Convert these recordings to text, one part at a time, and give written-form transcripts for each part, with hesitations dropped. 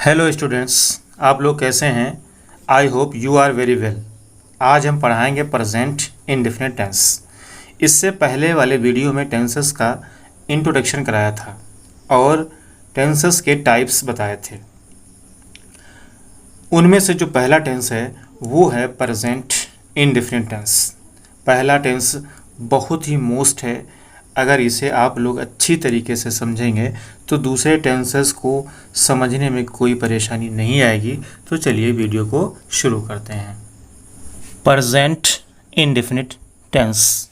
Hello students, आप लोग कैसे हैं? I hope you are very well. आज हम पढ़ाएंगे प्रेजेंट इंडेफिनिट टेंस। इससे पहले वाले वीडियो में टेंसेस का इंट्रोडक्शन कराया था और टेंसेस के टाइप्स बताए थे। उनमें से जो पहला टेंस है वो है प्रेजेंट इंडेफिनिट टेंस। पहला टेंस बहुत ही मोस्ट है। अगर इसे आप लोग अच्छी तरीके से समझेंगे तो दूसरे टेंसेस को समझने में कोई परेशानी नहीं आएगी। तो चलिए वीडियो को शुरू करते हैं। Present indefinite tense.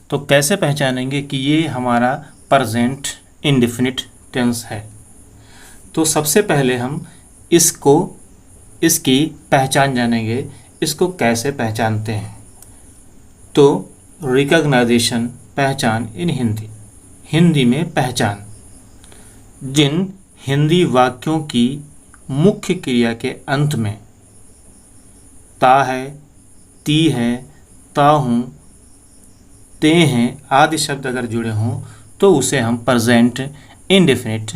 तो कैसे पहचानेंगे कि ये हमारा प्रेजेंट इंडेफिनिट टेंस है? तो सबसे पहले हम इसकी पहचान जानेंगे। इसको कैसे पहचानते हैं? तो रिकॉग्नाइजेशन, पहचान इन हिंदी में पहचान। जिन हिंदी वाक्यों की मुख्य क्रिया के अंत में ता है, ती है, ता हूँ, ते हैं आदि शब्द अगर जुड़े हों तो उसे हम प्रेजेंट इंडेफिनिट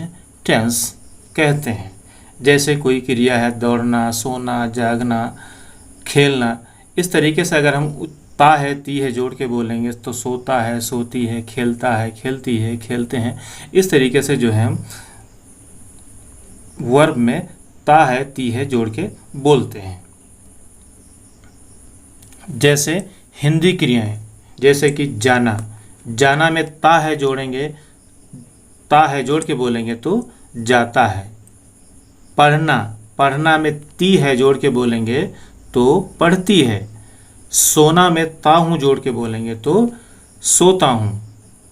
टेंस कहते हैं। जैसे कोई क्रिया है दौड़ना, सोना, जागना, खेलना, इस तरीके से अगर हम ता है, ती है जोड़ के बोलेंगे तो सोता है, सोती है, खेलता है, खेलती है, खेलते हैं। इस तरीके से जो है हम वर्ब में ता है, ती है जोड़ के बोलते हैं। जैसे हिंदी क्रियाएं, जैसे कि जाना, जाना में ता है जोड़ेंगे, ता है जोड़ के बोलेंगे तो जाता है। पढ़ना, पढ़ना में ती है जोड़ के बोलेंगे तो पढ़ती है। सोना में ता हूँ जोड़ के बोलेंगे तो सोता हूँ।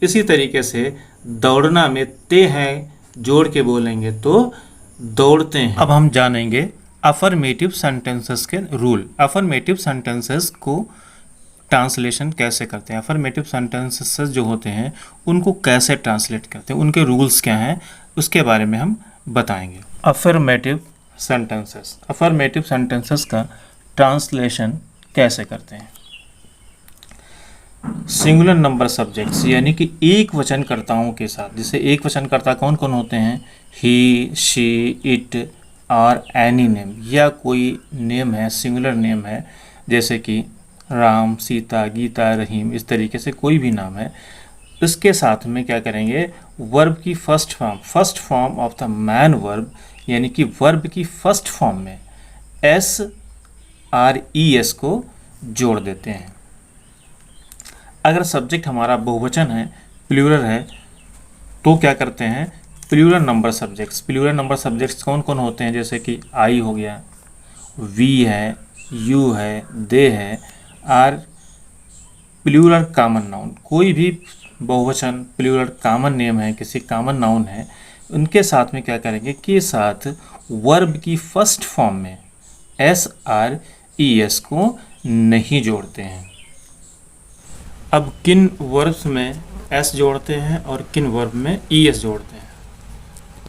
इसी तरीके से दौड़ना में ते हैं जोड़ के बोलेंगे तो दौड़ते हैं। अब हम जानेंगे अफर्मेटिव सेंटेंसेस के रूल। अफर्मेटिव सेंटेंसेस को ट्रांसलेशन कैसे करते हैं, अफर्मेटिव सेंटेंसेस जो होते हैं उनको कैसे ट्रांसलेट करते हैं, उनके रूल्स क्या हैं, उसके बारे में हम बताएंगे। अफर्मेटिव सेंटेंसेस, अफर्मेटिव सेंटेंसेस का ट्रांसलेशन कैसे करते हैं? सिंगुलर नंबर सब्जेक्ट्स यानी कि एक वचनकर्ताओं के साथ। जैसे एक वचनकर्ता कौन कौन होते हैं? ही, शी, इट और एनी नेम, या कोई नेम है, सिंगुलर नेम है, जैसे कि राम, सीता, गीता, रहीम, इस तरीके से कोई भी नाम है। इसके साथ में क्या करेंगे? वर्ब की first form of the man verb, यानी कि वर्ब की फर्स्ट फॉर्म में SRES को जोड़ देते हैं। अगर सब्जेक्ट हमारा बहुवचन है, प्लूरल है, तो क्या करते हैं? Plural number subjects. Plural number subjects कौन कौन होते हैं? जैसे कि आई हो गया, वी है, यू है, दे है, आर प्लूरल कॉमन नाउन। कोई भी बहुवचन प्लूरल कॉमन नेम है, किसी कॉमन नाउन है, उनके साथ में क्या करेंगे कि साथ वर्ब की फर्स्ट फॉर्म में SRES को नहीं जोड़ते हैं। अब किन वर्ब्स में S जोड़ते हैं और किन वर्ब में ES जोड़ते हैं,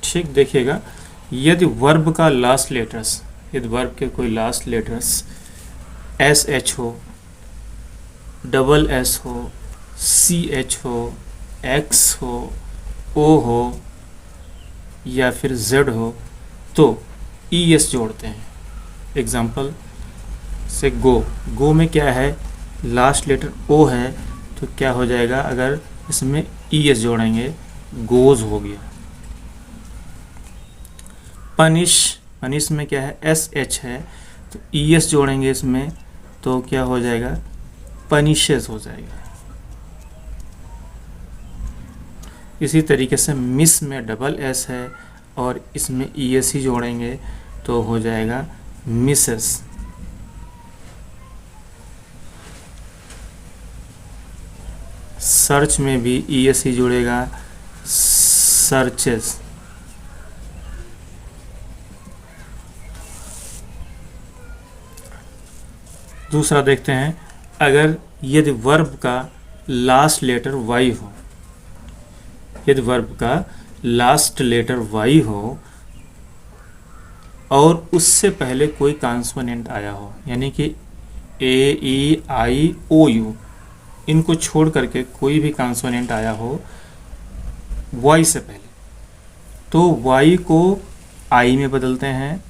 ठीक देखिएगा। यदि वर्ब का लास्ट लेटर्स, यदि वर्ब के कोई लास्ट लेटर्स SH हो, डबल S हो, CH हो, X हो, O हो या फिर Z हो तो ES जोड़ते हैं। एग्जाम्पल से गो में क्या है? लास्ट लेटर O है तो क्या हो जाएगा? अगर इसमें ES जोड़ेंगे गोज हो गया। पनिश में क्या है? SH है तो ES जोड़ेंगे इसमें तो क्या हो जाएगा? पनिशेस हो जाएगा। इसी तरीके से मिस में डबल S है और इसमें ES ही जोड़ेंगे तो हो जाएगा मिसेस। सर्च में भी ES ही जुड़ेगा, सर्चेस। दूसरा देखते हैं, अगर यदि वर्ब का लास्ट लेटर Y हो, यदि वर्ब का लास्ट लेटर Y हो और उससे पहले कोई कॉन्सोनेंट आया हो, यानी कि AEIOU, इनको छोड़ करके कोई भी कॉन्सोनेंट आया हो Y से पहले, तो Y को आई में बदलते हैं,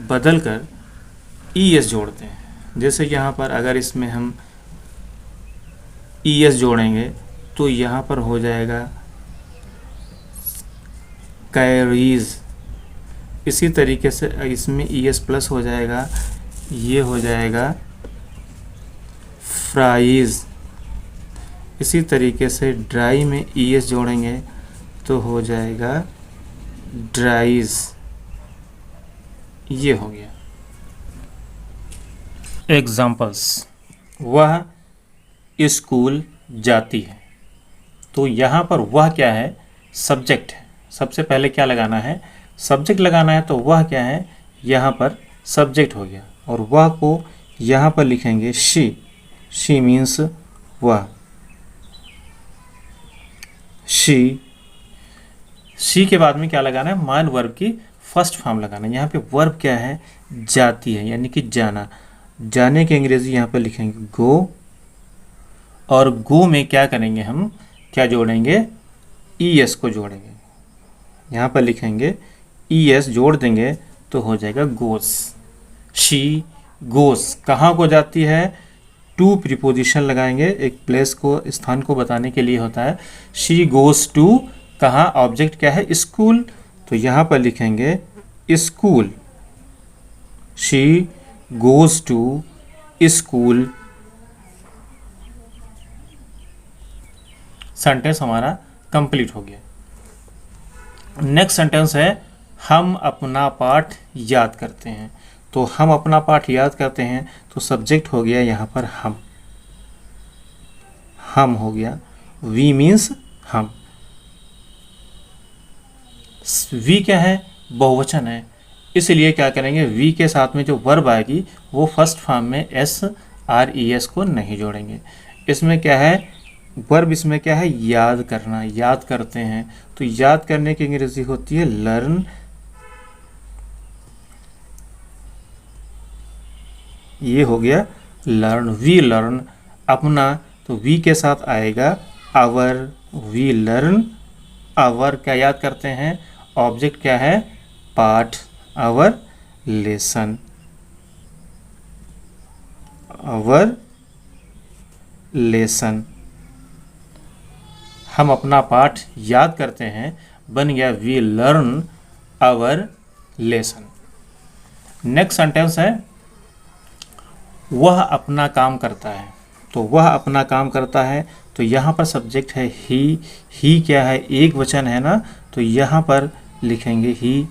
बदल कर ई एस जोड़ते हैं। जैसे यहाँ पर अगर इसमें हम ई एस जोड़ेंगे तो यहाँ पर हो जाएगा कैरीज। इसी तरीके से इसमें ई एस प्लस हो जाएगा, ये हो जाएगा फ्राइज। इसी तरीके से ड्राई में ई एस जोड़ेंगे तो हो जाएगा ड्राइज। ये हो गया। एग्जाम्पल्स, वह स्कूल जाती है। तो यहाँ पर वह क्या है, सब्जेक्ट है। सबसे पहले क्या लगाना है, सब्जेक्ट लगाना है। तो वह क्या है, यहाँ पर सब्जेक्ट हो गया, और वह को यहाँ पर लिखेंगे शी। शी मीन्स वह। शी के बाद में क्या लगाना है, मान वर्ब की फर्स्ट फॉर्म लगाना है। यहाँ पे वर्ब क्या है, जाती है, यानी कि जाना। जाने की अंग्रेजी यहाँ पे लिखेंगे गो, और गो में क्या करेंगे हम, क्या जोड़ेंगे, ई एस को जोड़ेंगे। यहाँ पर लिखेंगे ई एस जोड़ देंगे तो हो जाएगा गोस। शी गोस कहाँ को जाती है, टू प्रीपोजिशन लगाएंगे, एक प्लेस को, स्थान को बताने के लिए होता है। शी गोस टू, कहाँ, ऑब्जेक्ट क्या है, स्कूल। तो यहाँ पर लिखेंगे school. She goes to school. Sentence हमारा कंप्लीट हो गया। नेक्स्ट सेंटेंस है हम अपना पाठ याद करते हैं। तो हम अपना पाठ याद करते हैं, तो सब्जेक्ट हो गया यहाँ पर हम हो गया। वी मीन्स हम। वी क्या है, बहुवचन है, इसलिए क्या करेंगे, वी के साथ में जो वर्ब आएगी वो फर्स्ट फॉर्म में एस आर ई एस को नहीं जोड़ेंगे। इसमें क्या है, वर्ब इसमें क्या है, याद करना, याद करते हैं। तो याद करने की अंग्रेजी होती है लर्न। ये हो गया लर्न। वी लर्न अपना, तो वी के साथ आएगा आवर। वी लर्न आवर, क्या याद करते हैं, ऑब्जेक्ट क्या है, पाठ, आवर लेसन। आवर लेसन, हम अपना पाठ याद करते हैं, बन गया we learn our lesson. Next sentence है वह अपना काम करता है। तो वह अपना काम करता है, तो यहाँ पर सब्जेक्ट है ही। ही क्या है, एक वचन है ना, तो यहाँ पर लिखेंगे ही।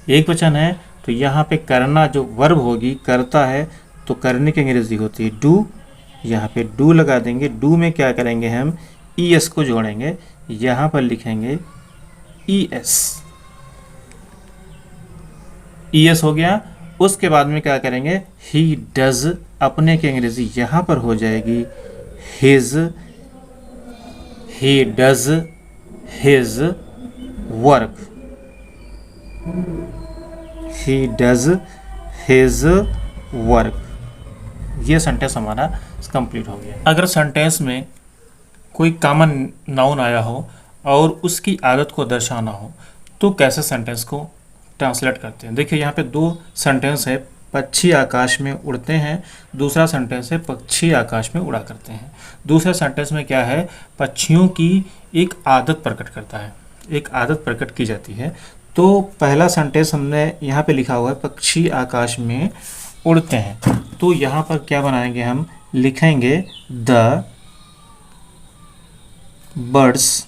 एक वचन है तो यहाँ पे करना जो वर्ब होगी, करता है, तो करने की अंग्रेजी होती है डू। यहाँ पे डू लगा देंगे। डू में क्या करेंगे, हम ई एस को जोड़ेंगे। यहाँ पर लिखेंगे ई एस। ई एस हो गया। उसके बाद में क्या करेंगे, ही डज, अपने की अंग्रेजी यहाँ पर हो जाएगी his. He does his work. He does his work. ये सेंटेंस हमारा कंप्लीट हो गया। अगर सेंटेंस में कोई कॉमन नाउन आया हो और उसकी आदत को दर्शाना हो, तो कैसे सेंटेंस को ट्रांसलेट करते हैं। देखिए यहाँ पे दो सेंटेंस है, पक्षी आकाश में उड़ते हैं। दूसरा सेंटेंस है पक्षी आकाश में उड़ा करते हैं। दूसरे सेंटेंस में क्या है, पक्षियों की एक आदत प्रकट करता है, एक आदत प्रकट की जाती है। तो पहला सेंटेंस हमने यहाँ पे लिखा हुआ है पक्षी आकाश में उड़ते हैं। तो यहाँ पर क्या बनाएंगे, हम लिखेंगे द बर्ड्स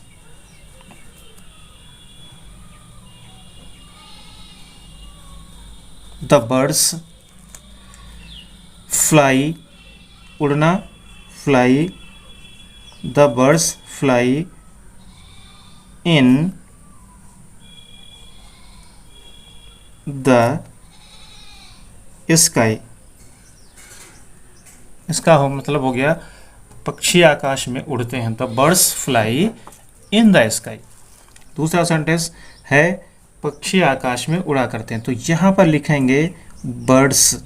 फ्लाई, उड़ना, fly, the birds fly in the sky. इसका हो मतलब हो गया पक्षी आकाश में उड़ते हैं, the birds fly in the sky. दूसरा सेंटेंस है पक्षी आकाश में उड़ा करते हैं। तो यहाँ पर लिखेंगे बर्ड्स,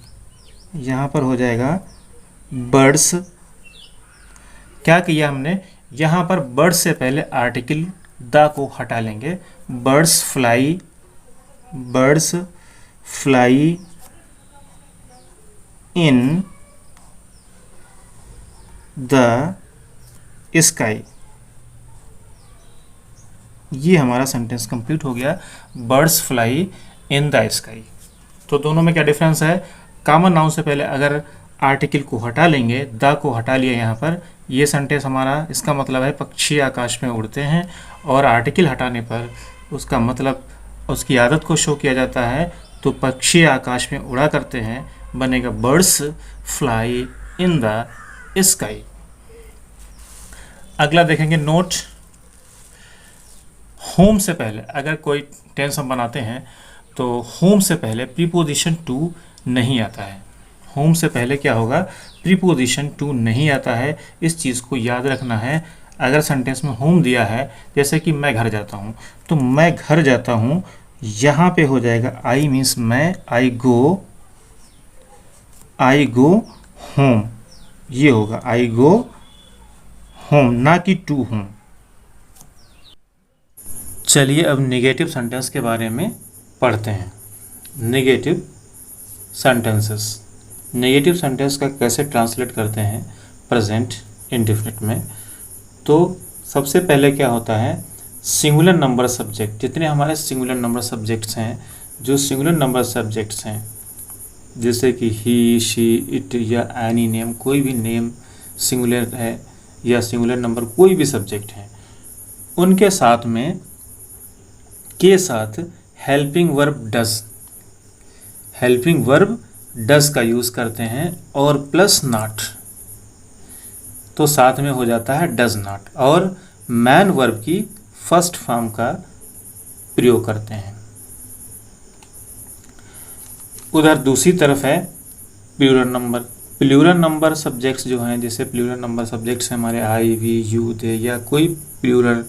यहाँ पर हो जाएगा बर्ड्स। क्या किया हमने, यहाँ पर बर्ड्स से पहले आर्टिकल द को हटा लेंगे। Birds fly birds fly in the sky. ये हमारा सेंटेंस कंप्लीट हो गया, birds fly in the sky. तो दोनों में क्या डिफरेंस है? कॉमन नाउन से पहले अगर आर्टिकल को हटा लेंगे, द को हटा लिया यहाँ पर, ये सेंटेंस हमारा, इसका मतलब है पक्षी आकाश में उड़ते हैं, और आर्टिकल हटाने पर उसका मतलब उसकी आदत को शो किया जाता है, तो पक्षी आकाश में उड़ा करते हैं, बनेगा birds fly in the sky. अगला देखेंगे नोट। होम से पहले अगर कोई टेंस हम बनाते हैं तो होम से पहले प्रीपोजिशन टू नहीं आता है। होम से पहले क्या होगा? प्रीपोजिशन टू नहीं आता है। इस चीज़ को याद रखना है। अगर सेंटेंस में होम दिया है, जैसे कि मैं घर जाता हूँ, तो मैं घर जाता हूँ, यहाँ पे हो जाएगा आई मीन्स मैं, आई गो होम, ये होगा आई गो होम, ना कि टू होम। चलिए अब नेगेटिव सेंटेंस के बारे में पढ़ते हैं। नेगेटिव सेंटेंसेस, नेगेटिव सेंटेंस का कैसे ट्रांसलेट करते हैं प्रेजेंट इंडेफिनिट में। तो सबसे पहले क्या होता है, सिंगुलर नंबर सब्जेक्ट, जितने हमारे सिंगुलर नंबर सब्जेक्ट्स हैं, जो सिंगुलर नंबर सब्जेक्ट्स हैं, जैसे कि ही, शी, इट या एनी नेम, कोई भी नेम सिंगुलर है या सिंगुलर नंबर कोई भी सब्जेक्ट है, उनके साथ में के साथ हेल्पिंग वर्ब डज का यूज़ करते हैं, और प्लस नॉट, तो साथ में हो जाता है डज नॉट, और मैन वर्ब की फर्स्ट फॉर्म का प्रयोग करते हैं। उधर दूसरी तरफ है plural number. Plural number subjects जो हैं, जैसे प्लूरल नंबर सब्जेक्ट्स हैं हमारे आई, वी, यू, दे, या कोई प्लूरल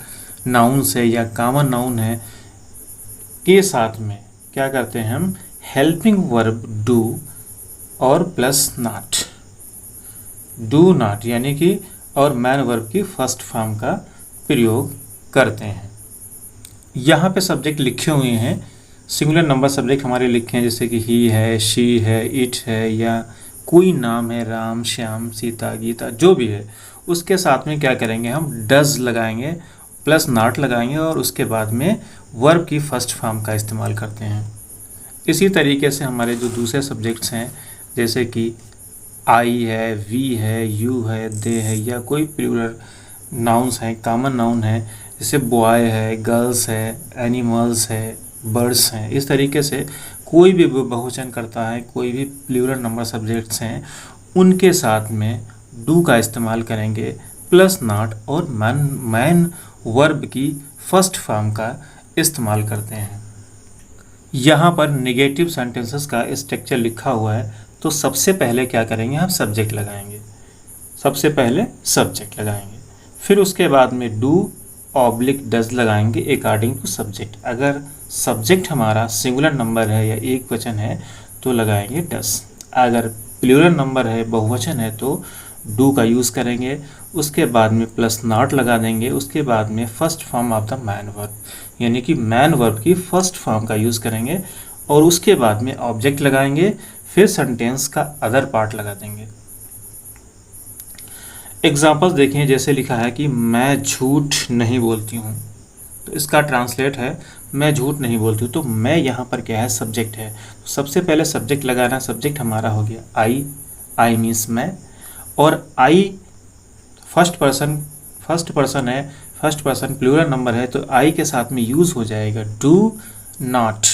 नाउन्स है या कॉमन नाउन है, के साथ में क्या करते हैं हम, हेल्पिंग वर्ब डू और प्लस नॉट, डू नॉट यानी कि, और मैन वर्ब की फर्स्ट फॉर्म का प्रयोग करते हैं। यहाँ पे सब्जेक्ट लिखे हुए हैं, सिंगुलर नंबर सब्जेक्ट हमारे लिखे हैं, जैसे कि ही है, शी है, इट है, या कोई नाम है, राम, श्याम, सीता, गीता, जो भी है, उसके साथ में क्या करेंगे हम, डज लगाएंगे, प्लस नॉट लगाएंगे, और उसके बाद में वर्ब की फर्स्ट फॉर्म का इस्तेमाल करते हैं। इसी तरीके से हमारे जो दूसरे सब्जेक्ट्स हैं, जैसे कि आई है, वी है, यू है, दे है, या कोई प्लूरल नाउन्स हैं, कॉमन नाउन है, जैसे बॉय है, गर्ल्स है, एनिमल्स है, बर्ड्स हैं, इस तरीके से कोई भी बहुवचन करता है, कोई भी प्लूरल नंबर सब्जेक्ट्स हैं, उनके साथ में डू का इस्तेमाल करेंगे, प्लस नॉट और मैन वर्ब की फर्स्ट फॉर्म का इस्तेमाल करते हैं। यहाँ पर नेगेटिव सेंटेंसेस का स्ट्रक्चर लिखा हुआ है, तो सबसे पहले क्या करेंगे हम, सब्जेक्ट लगाएंगे, सबसे पहले सब्जेक्ट लगाएंगे, फिर उसके बाद में डू ऑब्लिक डज लगाएंगे अकॉर्डिंग टू सब्जेक्ट। अगर सब्जेक्ट हमारा सिंगुलर नंबर है या एक वचन है तो लगाएंगे डज, अगर प्लूरल नंबर है, बहुवचन है, तो डू का यूज़ करेंगे, उसके बाद में प्लस नॉट लगा देंगे, उसके बाद में first form of the man verb यानी कि मैन वर्ब की फर्स्ट फॉर्म का यूज़ करेंगे, और उसके बाद में ऑब्जेक्ट लगाएंगे, फिर सेंटेंस का अदर पार्ट लगा देंगे। एग्जाम्पल्स देखें, जैसे लिखा है कि मैं झूठ नहीं बोलती हूँ, तो इसका ट्रांसलेट है मैं झूठ नहीं बोलती हूँ, तो मैं यहाँ पर क्या है, सब्जेक्ट है, तो सबसे पहले सब्जेक्ट लगाना, सब्जेक्ट हमारा हो गया आई मीन्स मैं, और आई फर्स्ट पर्सन है, फर्स्ट पर्सन प्लूरल नंबर है, तो आई के साथ में यूज़ हो जाएगा डू नॉट,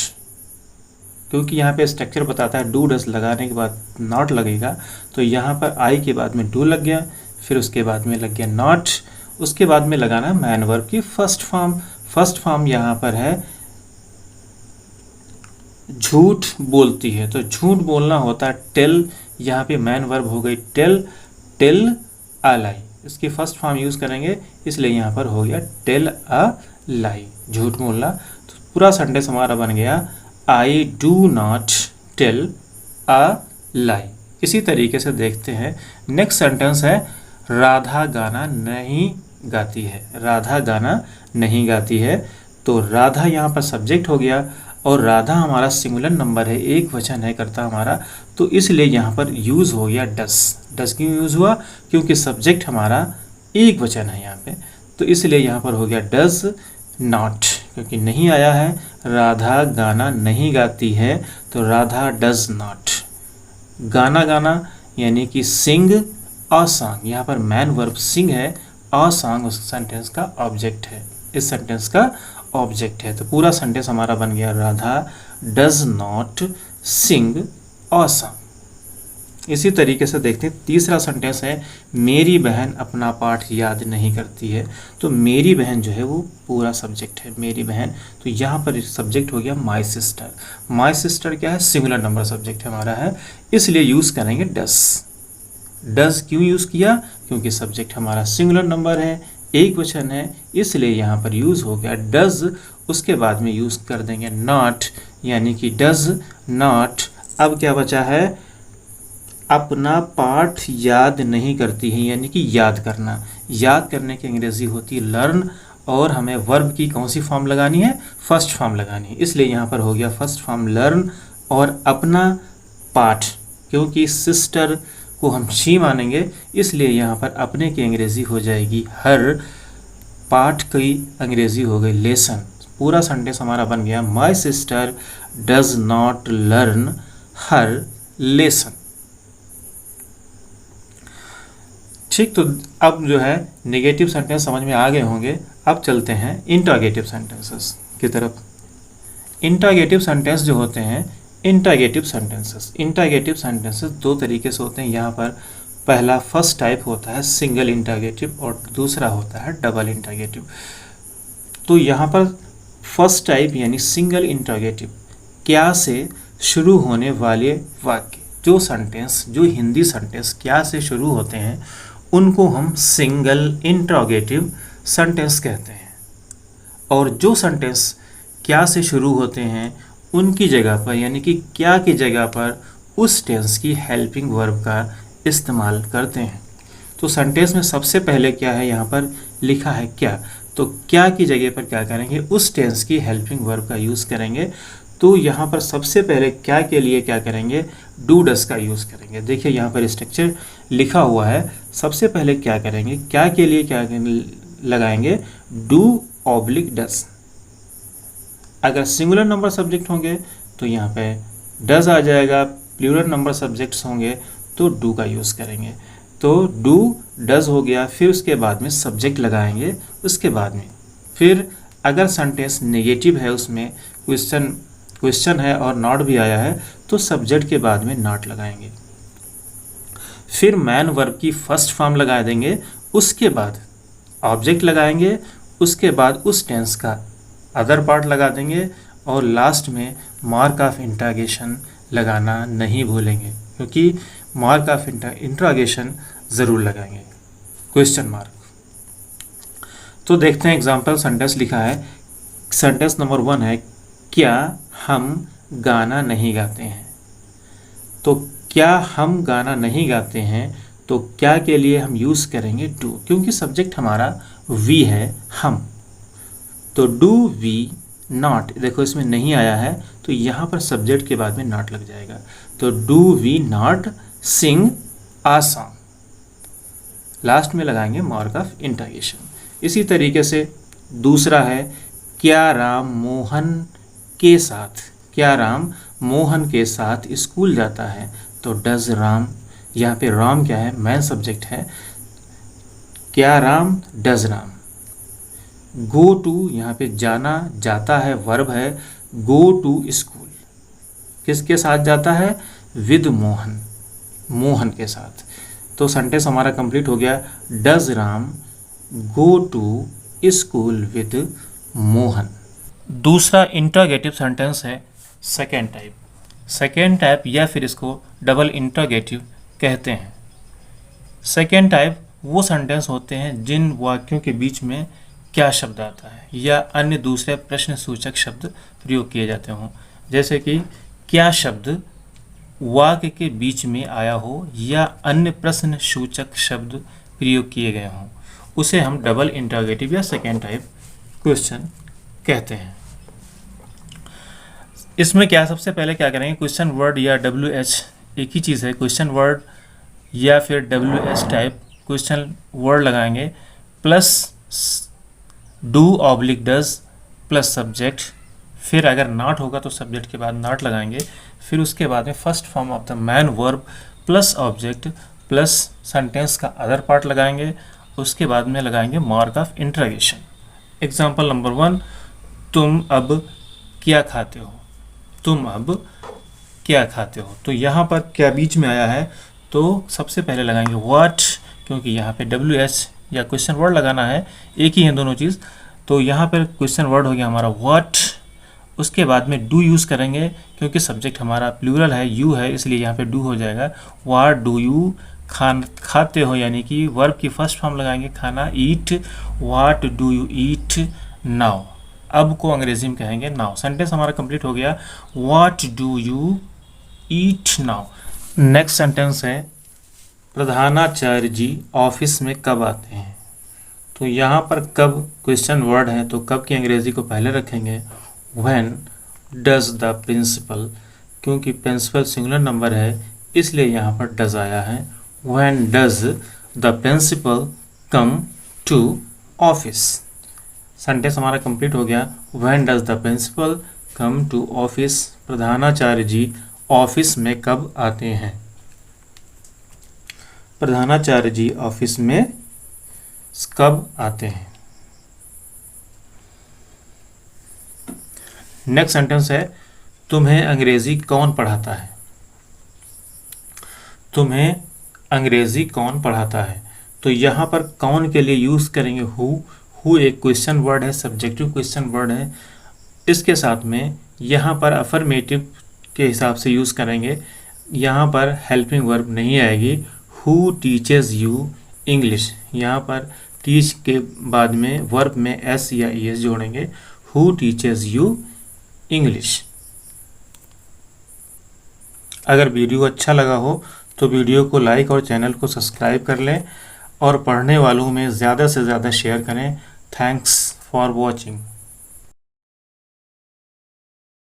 क्योंकि यहाँ पे स्ट्रक्चर बताता है डू डज लगाने के बाद नॉट लगेगा, तो यहाँ पर आई के बाद में डू लग गया, फिर उसके बाद में लग गया नॉट, उसके बाद में लगाना मैन वर्ब की फर्स्ट फॉर्म यहाँ पर है झूठ बोलती है, तो झूठ बोलना होता है टेल, यहाँ पे मैन वर्ब हो गई टेल अ लाई, इसकी फर्स्ट फॉर्म यूज़ करेंगे, इसलिए यहाँ पर हो गया टेल अ लाई, झूठ बोलना। तो पूरा सेंटेंस हमारा बन गया I do not tell a lie. इसी तरीके से देखते हैं, नेक्स्ट सेंटेंस है राधा गाना नहीं गाती है, राधा गाना नहीं गाती है, तो राधा यहाँ पर सब्जेक्ट हो गया, और राधा हमारा सिंगुलर नंबर है, एक वचन है कर्ता हमारा, तो इसलिए यहाँ पर यूज़ हो गया डस। डस क्यों यूज़ हुआ? क्योंकि सब्जेक्ट हमारा एक वचन है यहाँ पे, तो इसलिए यहाँ पर हो गया डज नॉट, क्योंकि नहीं आया है। राधा गाना नहीं गाती है, तो राधा डज नॉट। गाना गाना यानी कि सिंग अ सॉन्ग, यहाँ पर मैन वर्ब सिंग है, अ सॉन्ग उस सेंटेंस का ऑब्जेक्ट है, इस सेंटेंस का ऑब्जेक्ट है। तो पूरा सेंटेंस हमारा बन गया Radha does not sing a song. इसी तरीके से देखते हैं तीसरा सेंटेंस है मेरी बहन अपना पाठ याद नहीं करती है। तो मेरी बहन जो है वो पूरा सब्जेक्ट है, मेरी बहन, तो यहाँ पर सब्जेक्ट हो गया माय सिस्टर। माय सिस्टर क्या है? सिंगुलर नंबर सब्जेक्ट हमारा है, इसलिए यूज़ करेंगे डस। डस क्यों यूज़ किया? क्योंकि सब्जेक्ट हमारा सिंगुलर नंबर है, एक वचन है, इसलिए यहाँ पर यूज़ हो गया डज। उसके बाद में यूज़ कर देंगे नॉट, यानी कि डज नॉट। अब क्या बचा है? अपना पाठ याद नहीं करती है, यानी कि याद करना। याद करने की अंग्रेज़ी होती है लर्न, और हमें वर्ब की कौन सी फॉर्म लगानी है? फर्स्ट फॉर्म लगानी है, इसलिए यहाँ पर हो गया फर्स्ट फॉर्म लर्न। और अपना पाठ, क्योंकि सिस्टर को हम शी मानेंगे, इसलिए यहाँ पर अपने की अंग्रेज़ी हो जाएगी हर, पाठ की अंग्रेज़ी हो गई लेसन। पूरा सेंटेंस हमारा बन गया my sister does not learn her lesson. ठीक, तो अब जो है नेगेटिव सेंटेंस समझ में आ गए होंगे। अब चलते हैं इंट्रोगेटिव सेंटेंसेस की तरफ। इंट्रोगेटिव सेंटेंस जो होते हैं, इंट्रोगेटिव सेंटेंसेस दो तरीके से होते हैं। यहाँ पर पहला फर्स्ट टाइप होता है सिंगल इंट्रोगेटिव, और दूसरा होता है डबल इंट्रोगेटिव। तो यहाँ पर फर्स्ट टाइप यानी सिंगल इंट्रोगेटिव, क्या से शुरू होने वाले वाक्य, जो सेंटेंस, जो हिंदी सेंटेंस क्या से शुरू होते हैं, उनको हम सिंगल इंट्रोगेटिव सेंटेंस कहते हैं। और जो सेंटेंस क्या से शुरू होते हैं उनकी जगह पर, यानी कि क्या की जगह पर उस टेंस की हेल्पिंग वर्ब का इस्तेमाल करते हैं। तो सेंटेंस में सबसे पहले क्या है, यहाँ पर लिखा है क्या, तो क्या की जगह पर क्या करेंगे? उस टेंस की हेल्पिंग वर्ब का यूज़ करेंगे। तो यहाँ पर सबसे पहले क्या के लिए क्या करेंगे? डू डस का यूज़ करेंगे। देखिए यहाँ पर स्ट्रक्चर लिखा हुआ है, सबसे पहले क्या करेंगे? क्या के लिए क्या लगाएंगे? डू ऑब्लिक डस। अगर सिंगुलर नंबर सब्जेक्ट होंगे तो यहाँ पे डज आ जाएगा, प्लूरल नंबर सब्जेक्ट्स होंगे तो डू का यूज़ करेंगे। तो डू डज हो गया, फिर उसके बाद में सब्जेक्ट लगाएंगे, उसके बाद में फिर अगर सेंटेंस नेगेटिव है, उसमें क्वेश्चन है और नॉट भी आया है, तो सब्जेक्ट के बाद में नॉट लगाएंगे। फिर मैन वर्ब की फर्स्ट फॉर्म लगा देंगे, उसके बाद ऑब्जेक्ट लगाएंगे, उसके बाद उस टेंस का अदर पार्ट लगा देंगे, और लास्ट में मार्क ऑफ इंट्रोगेशन लगाना नहीं भूलेंगे, क्योंकि मार्क ऑफ इंट्रोगेशन ज़रूर लगाएंगे, क्वेश्चन मार्क। तो देखते हैं एग्जाम्पल सेंटेंस लिखा है। सेंटेंस नंबर 1 है क्या हम गाना नहीं गाते हैं। तो क्या हम गाना नहीं गाते हैं, तो क्या के लिए हम यूज़ करेंगे डू, क्योंकि सब्जेक्ट हमारा वी है, हम। तो डू वी नॉट, देखो इसमें नहीं आया है, तो यहाँ पर सब्जेक्ट के बाद में नॉट लग जाएगा। तो do we not sing a song, last में लगाएंगे मार्क ऑफ इंट्रोगेशन। इसी तरीके से दूसरा है क्या राम मोहन के साथ, क्या राम मोहन के साथ स्कूल जाता है। तो डज राम, यहाँ पे राम क्या है? मैन सब्जेक्ट है। क्या Ram does Ram. Go to, यहाँ पे जाना जाता है वर्ब है, गो टू स्कूल किसके साथ जाता है? विद मोहन, मोहन के साथ। तो सेंटेंस हमारा कंप्लीट हो गया, does Ram go to school with Mohan. दूसरा इंट्रोगेटिव सेंटेंस है सेकेंड टाइप। सेकेंड टाइप या फिर इसको डबल इंट्रोगेटिव कहते हैं। सेकेंड टाइप वो सेंटेंस होते हैं जिन वाक्यों के बीच में क्या शब्द आता है या अन्य दूसरे प्रश्न सूचक शब्द प्रयोग किए जाते हों। जैसे कि क्या शब्द वाक्य के बीच में आया हो या अन्य प्रश्न सूचक शब्द प्रयोग किए गए हों, उसे हम डबल इंट्रोगेटिव या सेकेंड टाइप क्वेश्चन कहते हैं। इसमें क्या सबसे पहले क्या करेंगे, क्वेश्चन वर्ड या WH एक ही चीज़ है, क्वेश्चन वर्ड या फिर WH टाइप क्वेश्चन वर्ड लगाएंगे plus do oblique does plus subject, फिर अगर नॉट होगा तो सब्जेक्ट के बाद नॉट लगाएंगे, फिर उसके बाद में first form of the man verb plus object plus sentence का अदर पार्ट लगाएंगे, उसके बाद में लगाएंगे mark of interrogation. Example number 1, तुम अब क्या खाते हो, तुम अब क्या खाते हो। तो यहाँ पर क्या बीच में आया है, तो सबसे पहले लगाएंगे व्हाट, क्योंकि यहाँ पे WH या क्वेश्चन वर्ड लगाना है, एक ही है दोनों चीज़। तो यहाँ पर क्वेश्चन वर्ड हो गया हमारा व्हाट, उसके बाद में डू यूज़ करेंगे क्योंकि सब्जेक्ट हमारा प्लूरल है, यू है, इसलिए यहाँ पे डू हो जाएगा। व्हाट डू यू खाते हो, यानी कि वर्ब की फर्स्ट फॉर्म लगाएंगे खाना, eat. What do you eat now, अब को अंग्रेजी में कहेंगे नाउ। सेंटेंस हमारा कंप्लीट हो गया, what do you eat now. Next sentence है, प्रधानाचार्य जी ऑफिस में कब आते हैं। तो यहाँ पर कब क्वेश्चन वर्ड है, तो कब की अंग्रेजी को पहले रखेंगे। When does the principal, क्योंकि प्रिंसिपल सिंगुलर नंबर है इसलिए यहाँ पर डज आया है। When does the principal come to office, sentence हमारा कंप्लीट हो गया। When does the principal come to office, प्रधानाचार्य जी ऑफिस में कब आते हैं, प्रधानाचार्य जी ऑफिस में कब आते हैं। नेक्स्ट सेंटेंस है, तुम्हें अंग्रेजी कौन पढ़ाता है, तुम्हें अंग्रेजी कौन पढ़ाता है। तो यहाँ पर कौन के लिए यूज़ करेंगे हु एक क्वेश्चन वर्ड है, सब्जेक्टिव क्वेश्चन वर्ड है, इसके साथ में यहाँ पर अफर्मेटिव के हिसाब से यूज़ करेंगे, यहाँ पर हेल्पिंग वर्ब नहीं आएगी। हु टीचेज यू इंग्लिश, यहाँ पर टीच के बाद में वर्ब में एस या ES जोड़ेंगे, हु टीचेज यू इंग्लिश। अगर वीडियो अच्छा लगा हो तो वीडियो को लाइक और चैनल को सब्सक्राइब कर लें और पढ़ने वालों में ज़्यादा से ज़्यादा शेयर करें। Thanks for watching.